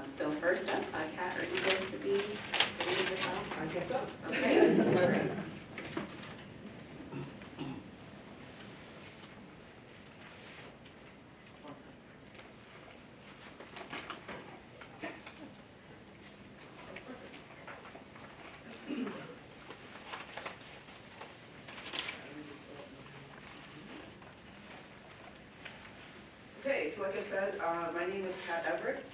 So first up, Kat, are you going to be reading this out? I guess so. Okay, all right. Okay, so like I said, my name is Kat Everett,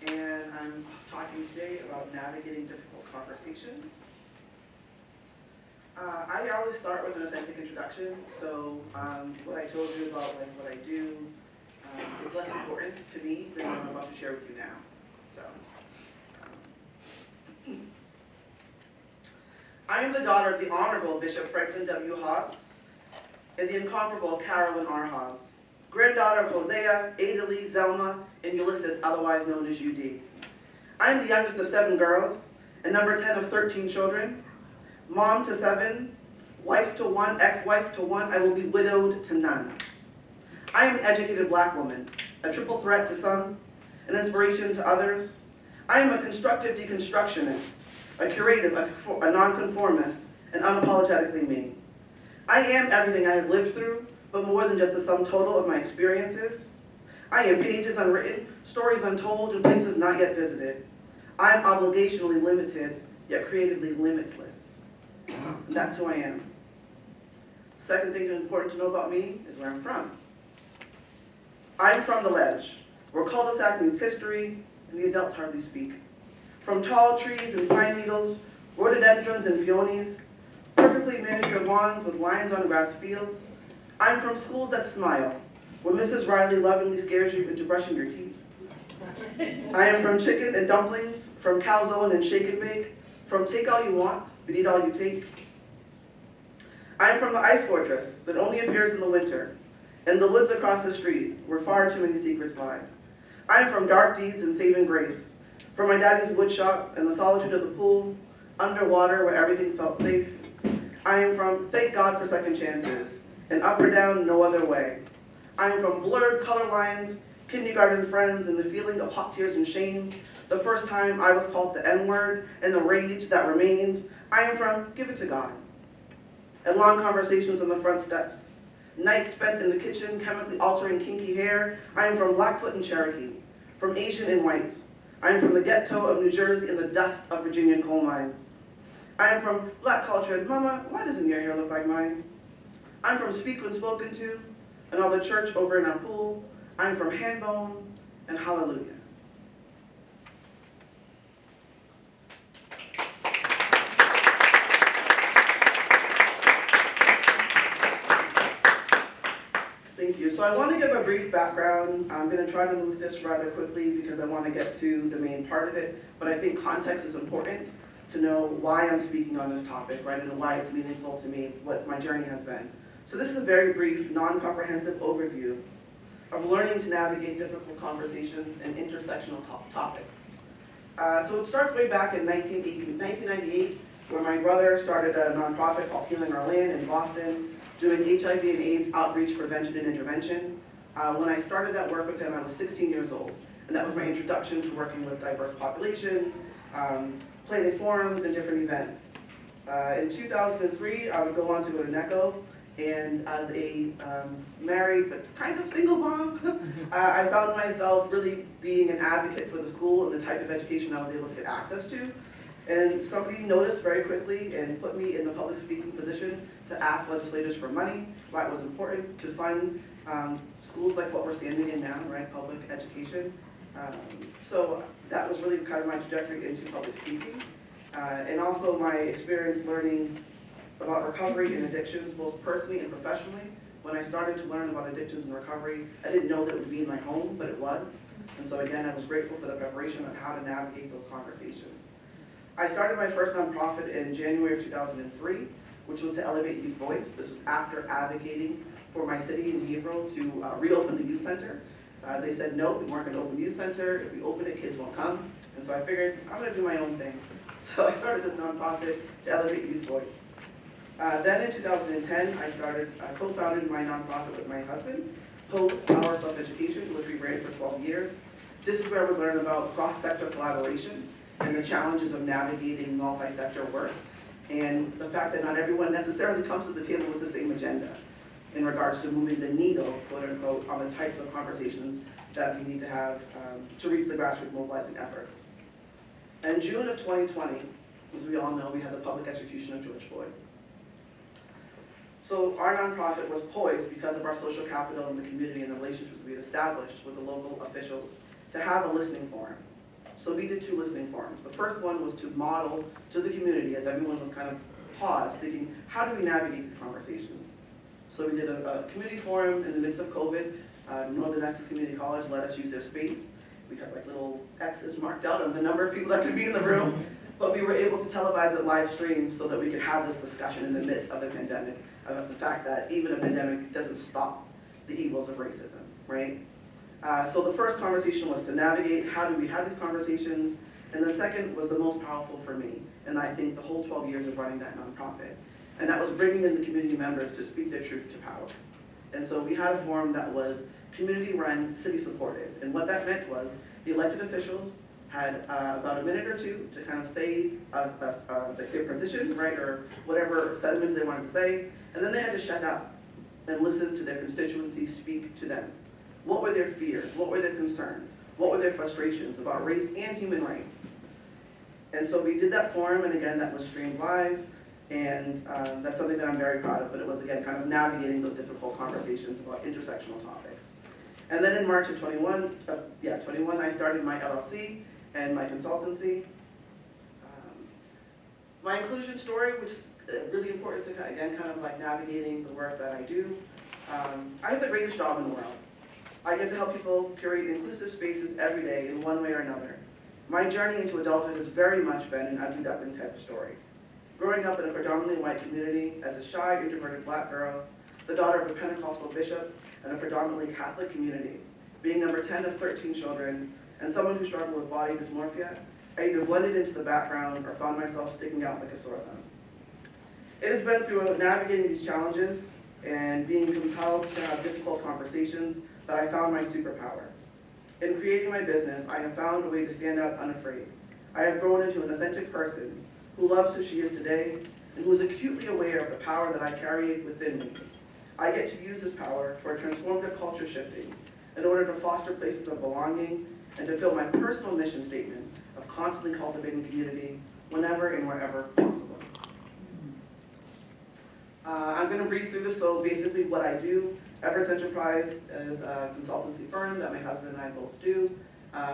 and I'm talking today about navigating difficult conversations. I always start with an authentic introduction, so what I told you about what I do is less important to me than what I'm about to share with you now. So, I am the daughter of the Honorable Bishop Franklin W. Hobbs and the incomparable Carolyn R. Hobbs, granddaughter of Hosea, Adalie, Zelma, and Ulysses, otherwise known as UD. I am the youngest of 7 girls and number 10 of 13 children. Mom to 7, wife to 1, ex-wife to 1, I will be widowed to none. I am an educated Black woman, a triple threat to some, an inspiration to others. I am a constructive deconstructionist, a curative, a nonconformist, and unapologetically me. I am everything I have lived through, but more than just the sum total of my experiences. I am pages unwritten, stories untold, and places not yet visited. I am obligationally limited, yet creatively limitless. And that's who I am. Second thing important to know about me is where I'm from. I'm from the Ledge, where cul-de-sac meets history, and the adults hardly speak. From tall trees and pine needles, rhododendrons and peonies, perfectly manicured lawns with lines on grass fields, I'm from schools that smile, where Mrs. Riley lovingly scares you into brushing your teeth. I am from chicken and dumplings, from calzone and shake and bake, from take all you want, but eat all you take. I am from the ice fortress that only appears in the winter, and the woods across the street where far too many secrets lie. I am from dark deeds and saving grace, from my daddy's wood shop and the solitude of the pool, underwater where everything felt safe. I am from thank God for second chances, and up or down no other way. I am from blurred color lines, kindergarten friends, and the feeling of hot tears and shame, the first time I was called the N-word, and the rage that remains. I am from give it to God, and long conversations on the front steps, nights spent in the kitchen chemically altering kinky hair. I am from Blackfoot and Cherokee, from Asian and white. I am from the ghetto of New Jersey and the dust of Virginia coal mines. I am from Black culture and mama, why doesn't your hair look like mine? I'm from speak when spoken to, another church over in our pool. I'm from handbone and hallelujah. Thank you. So I want to give a brief background. I'm going to try to move this rather quickly because I want to get to the main part of it, but I think context is important to know why I'm speaking on this topic, right, and why it's meaningful to me, what my journey has been. So this is a very brief, non-comprehensive overview of learning to navigate difficult conversations and intersectional topics. So it starts way back in 1998, where my brother started a nonprofit called Healing Our Land in Boston, doing HIV and AIDS outreach, prevention, and intervention. When I started that work with him, I was 16 years old, and that was my introduction to working with diverse populations, planning forums, and different events. In 2003, I would go on to go to NECO, and as a married but kind of single mom, I found myself really being an advocate for the school and the type of education I was able to get access to. And somebody noticed very quickly and put me in the public speaking position to ask legislators for money, why it was important to fund schools like what we're standing in now, right, public education. So that was really kind of my trajectory into public speaking. And also my experience learning about recovery and addictions, both personally and professionally. When I started to learn about addictions and recovery, I didn't know that it would be in my home, but it was. And so again, I was grateful for the preparation on how to navigate those conversations. I started my first nonprofit in January of 2003, which was to elevate youth voice. This was after advocating for my city in Haverhill to reopen the youth center. They said, no, we weren't gonna open the youth center. If we open it, kids won't come. And so I figured, I'm gonna do my own thing. So I started this nonprofit to elevate youth voice. Then in 2010, I co-founded my nonprofit with my husband, Hope's Power Self-Education, which we ran for 12 years, This is where we learn about cross-sector collaboration and the challenges of navigating multi-sector work, and the fact that not everyone necessarily comes to the table with the same agenda in regards to moving the needle, quote unquote, on the types of conversations that we need to have to reach the grassroots mobilizing efforts. In June of 2020, as we all know, we had the public execution of George Floyd. So our nonprofit was poised because of our social capital in the community and the relationships we had established with the local officials to have a listening forum. So we did 2 listening forums. The first one was to model to the community as everyone was kind of paused, thinking, how do we navigate these conversations? So we did a community forum in the midst of COVID. Northern Essex Community College let us use their space. We had like little X's marked out on the number of people that could be in the room, but we were able to televise it live stream so that we could have this discussion in the midst of the pandemic, of the fact that even a pandemic doesn't stop the evils of racism, right? So the first conversation was to navigate, how do we have these conversations? And the second was the most powerful for me, and I think the whole 12 years of running that nonprofit. And that was bringing in the community members to speak their truth to power. And so we had a forum that was community-run, city-supported. And what that meant was the elected officials had about a minute or 2 to kind of say their position, right, or whatever sentiments they wanted to say. And then they had to shut up and listen to their constituency speak to them. What were their fears? What were their concerns? What were their frustrations about race and human rights? And so we did that forum, and again, that was streamed live, and that's something that I'm very proud of, but it was, again, kind of navigating those difficult conversations about intersectional topics. And then in March of 21, I started my LLC and my consultancy. My inclusion story, which is really important to, again, kind of like navigating the work that I do. I have the greatest job in the world. I get to help people curate inclusive spaces every day in one way or another. My journey into adulthood has very much been an ugly duckling type of story. Growing up in a predominantly white community as a shy, introverted Black girl, the daughter of a Pentecostal bishop and a predominantly Catholic community, being number 10 of 13 children, and someone who struggled with body dysmorphia, I either blended into the background or found myself sticking out like a sore thumb. It has been through navigating these challenges and being compelled to have difficult conversations that I found my superpower. In creating my business, I have found a way to stand up unafraid. I have grown into an authentic person who loves who she is today and who is acutely aware of the power that I carry within me. I get to use this power for transformative culture shifting in order to foster places of belonging and to fill my personal mission statement of constantly cultivating community whenever and wherever possible. I'm going to breeze through this. So basically what I do, Everett Enterprise is a consultancy firm that my husband and I both do.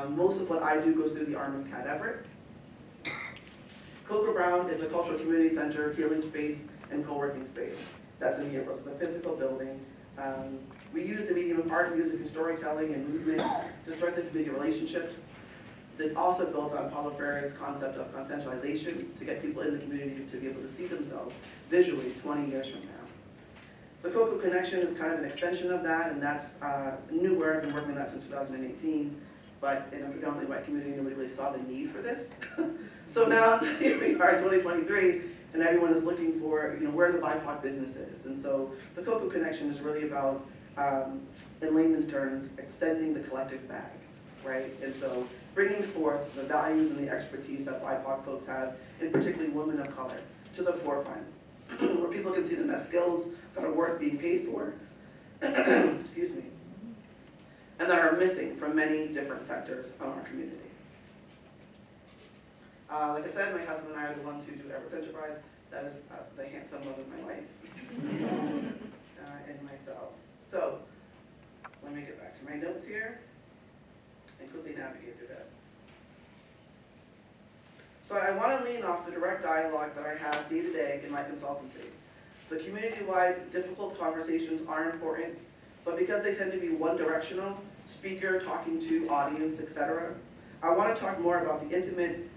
Most of what I do goes through the arm of CAD Everett. Cocoa Brown is a cultural community center, healing space, and co-working space. That's in here, it's a physical building. We use the medium of art, music, and storytelling and movement to strengthen community relationships. It's also built on Paulo Freire's concept of consensualization to get people in the community to be able to see themselves visually 20 years from now. The Cocoa Connection is kind of an extension of that, and that's new work. I've been working on that since 2018, but in a predominantly white community, nobody really saw the need for this. So now, here we are in 2023, and everyone is looking for, where the BIPOC business is. And so the Cocoa Connection is really about, in layman's terms, extending the collective bag, right? And so bringing forth the values and the expertise that BIPOC folks have, and particularly women of color, to the forefront, where people can see them as skills that are worth being paid for, excuse me, and that are missing from many different sectors of our community. Like I said, my husband and I are the ones who do Everett Enterprise. That is the handsome love of my life and myself. So let me get back to my notes here and quickly navigate through this. So I want to lean off the direct dialogue that I have day to day in my consultancy. The community-wide difficult conversations are important, but because they tend to be one-directional, speaker talking to audience, etc., I want to talk more about the intimate,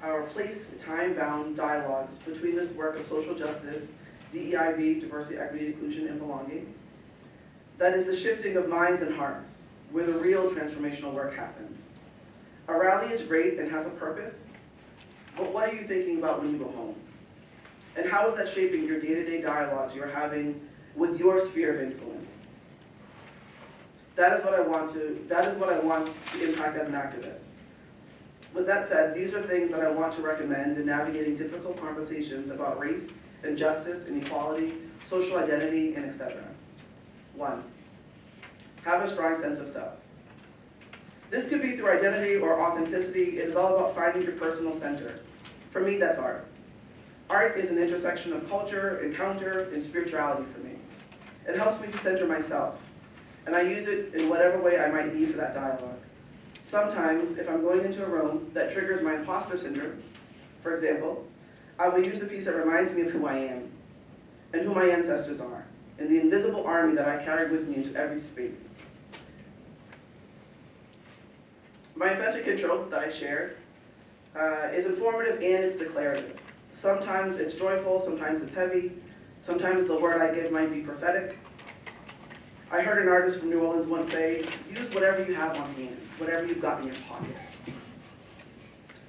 our place, time-bound dialogues between this work of social justice, DEIB, diversity, equity, inclusion, and belonging. That is the shifting of minds and hearts, where the real transformational work happens. A rally is great and has a purpose, but what are you thinking about when you go home? And how is that shaping your day-to-day dialogues you're having with your sphere of influence? That is what I want to impact as an activist. With that said, these are things that I want to recommend in navigating difficult conversations about race, injustice, inequality, social identity, and etc. 1, have a strong sense of self. This could be through identity or authenticity. It is all about finding your personal center. For me, that's art. Art is an intersection of culture, encounter, and spirituality for me. It helps me to center myself, and I use it in whatever way I might need for that dialogue. Sometimes, if I'm going into a room that triggers my imposter syndrome, for example, I will use the piece that reminds me of who I am, and who my ancestors are, and the invisible army that I carried with me into every space. My authentic intro that I shared is informative and it's declarative. Sometimes it's joyful, sometimes it's heavy, sometimes the word I give might be prophetic. I heard an artist from New Orleans once say, use whatever you have on hand, whatever you've got in your pocket.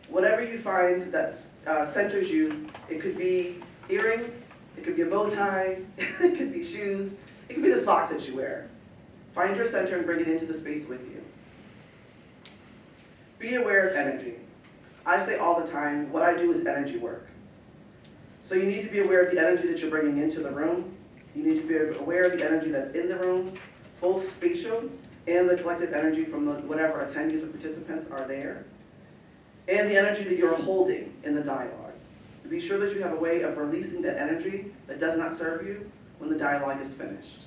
Whatever you find that centers you, it could be earrings, it could be a bow tie, it could be shoes, it could be the socks that you wear. Find your center and bring it into the space with you. Be aware of energy. I say all the time, what I do is energy work. So you need to be aware of the energy that you're bringing into the room. You need to be aware of the energy that's in the room, both spatial and the collective energy from whatever attendees or participants are there, and the energy that you're holding in the dialogue. Be sure that you have a way of releasing that energy that does not serve you when the dialogue is finished.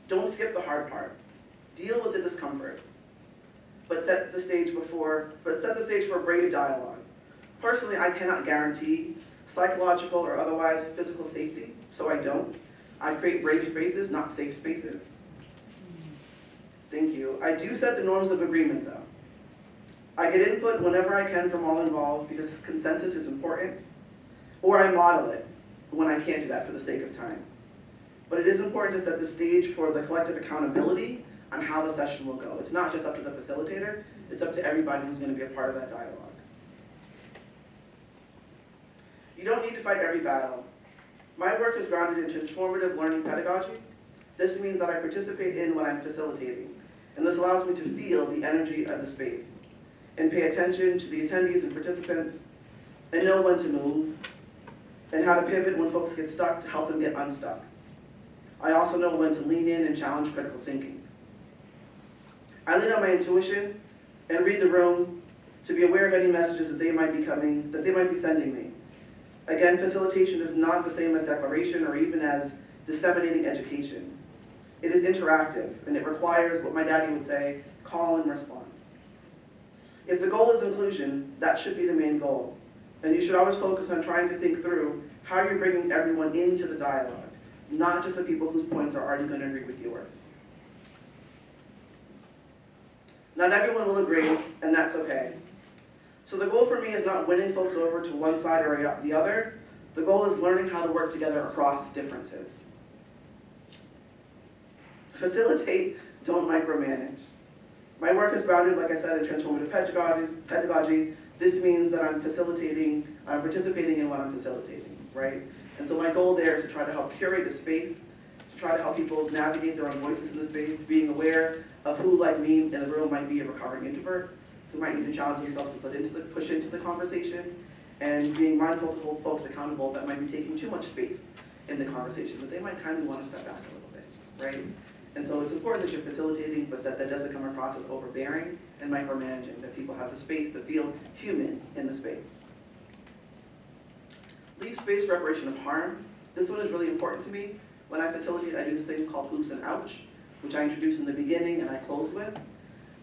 Don't skip the hard part. Deal with the discomfort. But set the stage for a brave dialogue. Personally, I cannot guarantee psychological or otherwise physical safety, so I don't. I create brave spaces, not safe spaces. Thank you. I do set the norms of agreement, though. I get input whenever I can from all involved because consensus is important, or I model it when I can't do that for the sake of time. But it is important to set the stage for the collective accountability on how the session will go. It's not just up to the facilitator, it's up to everybody who's going to be a part of that dialogue. You don't need to fight every battle. My work is grounded in transformative learning pedagogy. This means that I participate in what I'm facilitating, and this allows me to feel the energy of the space, and pay attention to the attendees and participants, and know when to move, and how to pivot when folks get stuck to help them get unstuck. I also know when to lean in and challenge critical thinking. I lean on my intuition and read the room to be aware of any messages that they might be sending me. Again, facilitation is not the same as declaration or even as disseminating education. It is interactive, and it requires what my daddy would say, call and response. If the goal is inclusion, that should be the main goal. And you should always focus on trying to think through how you're bringing everyone into the dialogue, not just the people whose points are already going to agree with yours. Not everyone will agree, and that's okay. So the goal for me is not winning folks over to one side or the other. The goal is learning how to work together across differences. Facilitate, don't micromanage. My work is grounded, like I said, in transformative pedagogy. This means that I'm participating in what I'm facilitating, right? And so my goal there is to try to help curate the space, to try to help people navigate their own voices in the space, being aware of who, like me, in the room might be a recovering introvert, who might need to challenge themselves to push into the conversation, and being mindful to hold folks accountable that might be taking too much space in the conversation, that they might kindly want to step back a little bit, right? And so it's important that you're facilitating, but that doesn't come across as overbearing and micromanaging, that people have the space to feel human in the space. Leave space for reparation of harm. This one is really important to me. When I facilitate, I do this thing called oops and ouch, which I introduce in the beginning and I close with.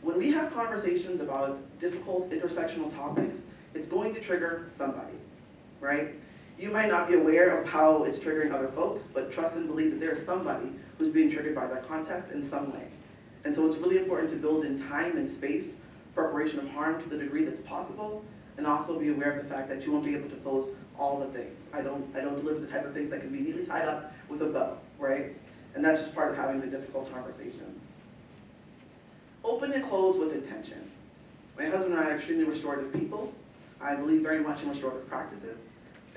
When we have conversations about difficult intersectional topics, it's going to trigger somebody, right? You might not be aware of how it's triggering other folks, but trust and believe that there's somebody who's being triggered by that context in some way. And so it's really important to build in time and space for reparation of harm to the degree that's possible, and also be aware of the fact that you won't be able to close all the things. I don't deliver the type of things that can be neatly tied up with a bow, right? And that's just part of having the difficult conversations. Open and close with intention. My husband and I are extremely restorative people. I believe very much in restorative practices.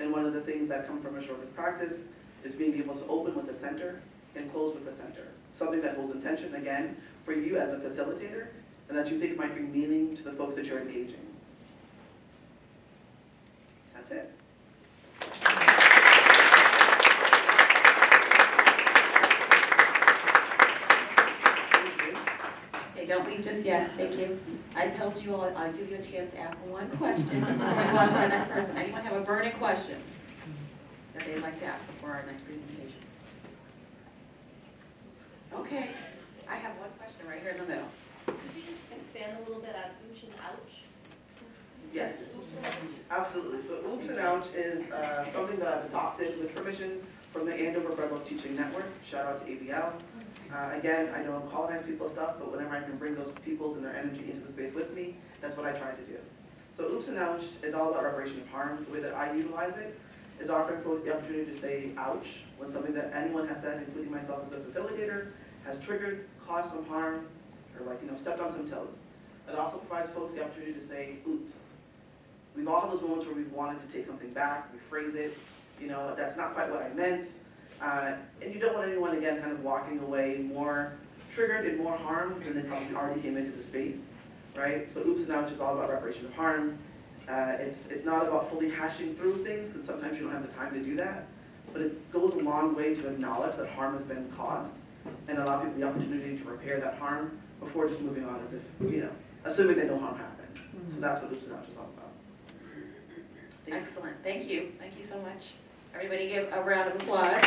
And one of the things that come from restorative practice is being able to open with a center and close with the center. Something that holds intention, again, for you as a facilitator, and that you think might bring meaning to the folks that you're engaging. That's it. Okay, don't leave just yet, thank you. I told you all, I'll give you a chance to ask one question before we go on to our next person. Anyone have a burning question that they'd like to ask before our next presentation? Okay, I have one question right here in the middle. Could you just expand a little bit on ooch and ouch? Yes, absolutely. So Oops and Ouch is something that I've adopted with permission from the Andover Breadloaf Teaching Network. Shout out to ABL. Again, I know colonized people stuff, but whenever I can bring those peoples and their energy into the space with me, that's what I try to do. So Oops and Ouch is all about reparation of harm. The way that I utilize it is offering folks the opportunity to say ouch when something that anyone has said, including myself as a facilitator, has triggered, caused some harm, or stepped on some toes. It also provides folks the opportunity to say oops. We've all had those moments where we've wanted to take something back, rephrase it, that's not quite what I meant. And you don't want anyone, again, kind of walking away more triggered and more harmed than they probably already came into the space, right? So Oops and Ouch is all about reparation of harm. It's not about fully hashing through things, because sometimes you don't have the time to do that, but it goes a long way to acknowledge that harm has been caused and allow people the opportunity to repair that harm before just moving on as if, assuming that no harm happened. So that's what Oops and Ouch is all about. Excellent, thank you so much. Everybody give a round of applause.